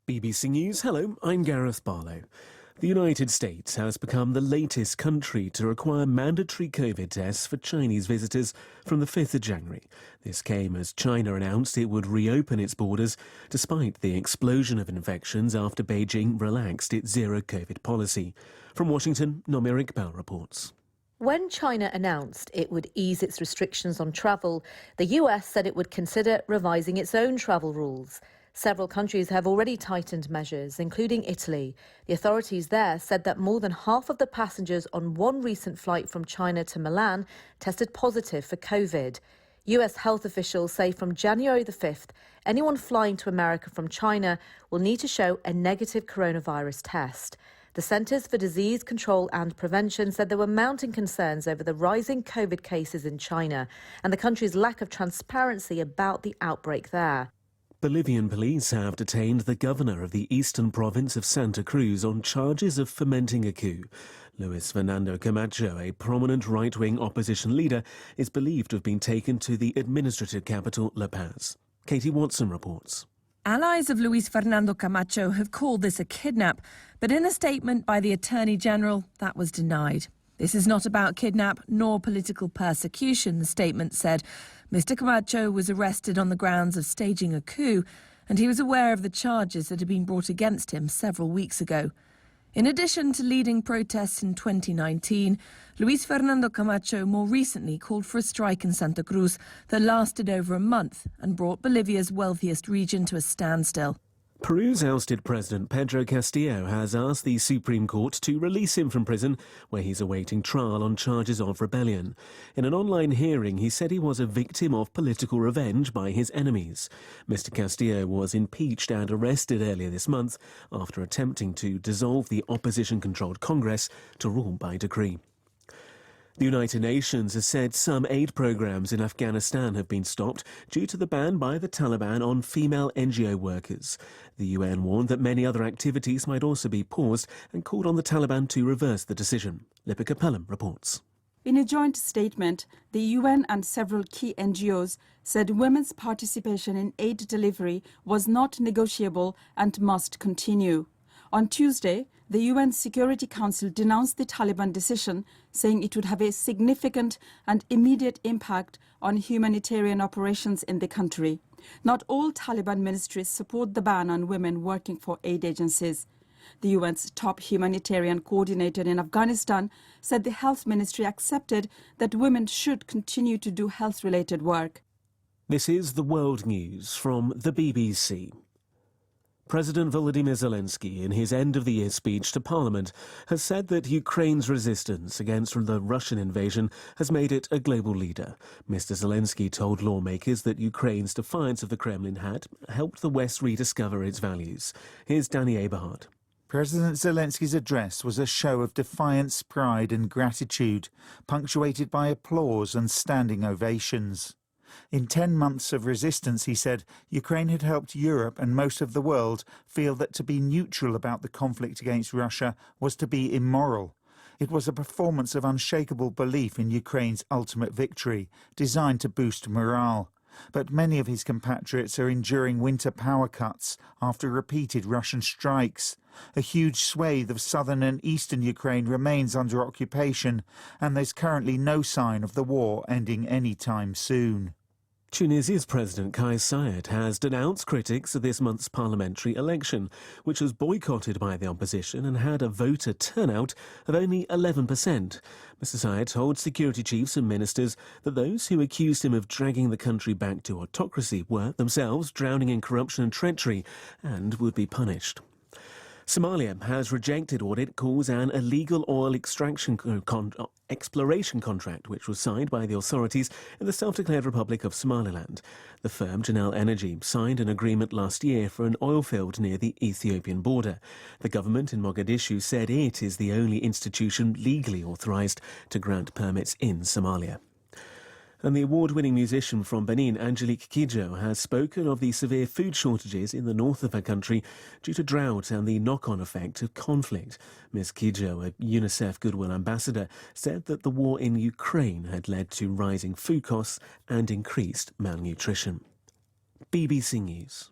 BBC News, hello, I'm Gareth Barlow. The United States has become the latest country to require mandatory COVID tests for Chinese visitors from the 5th of January. This came as China announced it would reopen its borders despite the explosion of infections after Beijing relaxed its zero-COVID policy. From Washington, Nomi Iqbal reports. When China announced it would ease its restrictions on travel, the US said it would consider revising its own travel rules. Several countries have already tightened measures, including Italy. The authorities there said that more than half of the passengers on one recent flight from China to Milan tested positive for COVID. US health officials say from January the 5th, anyone flying to America from China will need to show a negative coronavirus test. The Centers for Disease Control and Prevention said there were mounting concerns over the rising COVID cases in China and the country's lack of transparency about the outbreak there. Bolivian police have detained the governor of the eastern province of Santa Cruz on charges of fomenting a coup. Luis Fernando Camacho, a prominent right-wing opposition leader, is believed to have been taken to the administrative capital, La Paz. Katie Watson reports. Allies of Luis Fernando Camacho have called this a kidnap, but in a statement by the Attorney General, that was denied. This is not about kidnap nor political persecution, the statement said. Mr. Camacho was arrested on the grounds of staging a coup, and he was aware of the charges that had been brought against him several weeks ago. In addition to leading protests in 2019, Luis Fernando Camacho more recently called for a strike in Santa Cruz that lasted over a month and brought Bolivia's wealthiest region to a standstill. Peru's ousted President Pedro Castillo has asked the Supreme Court to release him from prison, where he's awaiting trial on charges of rebellion. In an online hearing, he said he was a victim of political revenge by his enemies. Mr. Castillo was impeached and arrested earlier this month after attempting to dissolve the opposition-controlled Congress to rule by decree. The United Nations has said some aid programs in Afghanistan have been stopped due to the ban by the Taliban on female NGO workers. The UN warned that many other activities might also be paused and called on the Taliban to reverse the decision. Lipika Pelham reports. In a joint statement, the UN and several key NGOs said women's participation in aid delivery was not negotiable and must continue. On Tuesday, the UN Security Council denounced the Taliban decision, saying it would have a significant and immediate impact on humanitarian operations in the country. Not all Taliban ministries support the ban on women working for aid agencies. The UN's top humanitarian coordinator in Afghanistan said the health ministry accepted that women should continue to do health-related work. This is the World News from the BBC. President Volodymyr Zelensky, in his end-of-the-year speech to Parliament, has said that Ukraine's resistance against the Russian invasion has made it a global leader. Mr. Zelensky told lawmakers that Ukraine's defiance of the Kremlin had helped the West rediscover its values. Here's Danny Eberhard. President Zelensky's address was a show of defiance, pride and gratitude, punctuated by applause and standing ovations. In 10 months of resistance, he said, Ukraine had helped Europe and most of the world feel that to be neutral about the conflict against Russia was to be immoral. It was a performance of unshakable belief in Ukraine's ultimate victory, designed to boost morale. But many of his compatriots are enduring winter power cuts after repeated Russian strikes. A huge swathe of southern and eastern Ukraine remains under occupation, and there's currently no sign of the war ending any time soon. Tunisia's President Kais Saied has denounced critics of this month's parliamentary election, which was boycotted by the opposition and had a voter turnout of only 11%. Mr. Saied told security chiefs and ministers that those who accused him of dragging the country back to autocracy were themselves drowning in corruption and treachery and would be punished. Somalia has rejected what it calls an illegal oil exploration contract, which was signed by the authorities in the self-declared Republic of Somaliland. The firm, Genel Energy, signed an agreement last year for an oil field near the Ethiopian border. The government in Mogadishu said it is the only institution legally authorized to grant permits in Somalia. And the award-winning musician from Benin, Angelique Kidjo, has spoken of the severe food shortages in the north of her country due to drought and the knock-on effect of conflict. Ms. Kidjo, a UNICEF Goodwill Ambassador, said that the war in Ukraine had led to rising food costs and increased malnutrition. BBC News.